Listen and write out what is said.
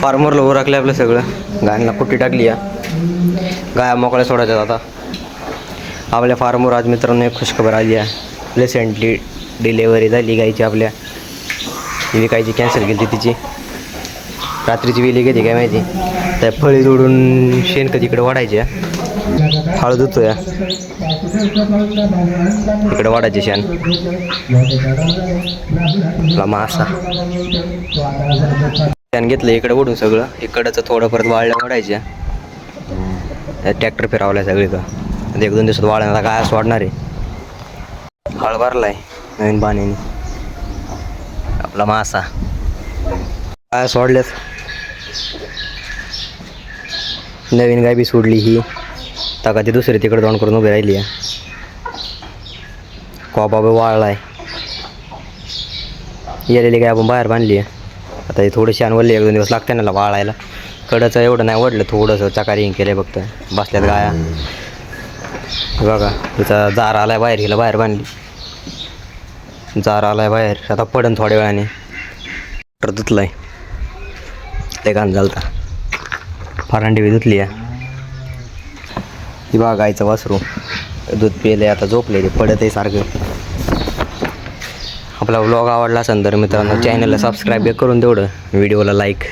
फार्मरला उरकलं आपलं सगळं, गायला कुट्टी टाकली आहे, गाया मोकळ्या सोडायच्या आता. आपल्या फार्मवर आज मित्रांनो एक खुशखबर आली आहे. रिसेंटली डिलेवरी झाली गायची आपल्या. विकायची कॅन्सल केली तिची, रात्रीची विली घेते काय माहिती. त्या फळी जोडून शेणखत इकडे वाढायची, हळद होतोय इकडे वाढायची शेण मासा. शेण घेतलं इकडे ओढून सगळं, इकडचं थोडं परत वाळल्या वाढायच्या. ट्रॅक्टर फिरावलाय सगळी का, 1-2 दिवसात वाळण्याला काय सोडणार आहे. हळ भरलाय नवीन पाण्याने आपला मासा. काय सोडल्यात, नवीन गाय बी सोडली ही. तका ती दुसरी तिकडे जाऊन करून उभी राहिली आहे. कोबा बी वाळलाय. गेलेली गाय आपण बाहेर बांधली आहे. आता हे थोडीशी आणवली, 1-2 दिवस लागते ना वाळायला. कडचं एवढं नाही वाढलं, थोडंसं चकारिंग केलं फक्त. बसल्यात गाया बघा. तिचा जार आलाय बाहेर, हिला बाहेर बांधली. जार आलाय बाहेर, आता पडन थोड्या वेळाने. तर धुतलाय ते घाण झालता. फारांडी बी धुतली आहे. ती बघा गायचं वासरू दूध पिले, आता झोपले ते पडत आहे सारखं. आपला व्लॉग आवडला असेल तर मित्रांनो चॅनलला सबस्क्राईब करून तेवढं, व्हिडिओला लाईक.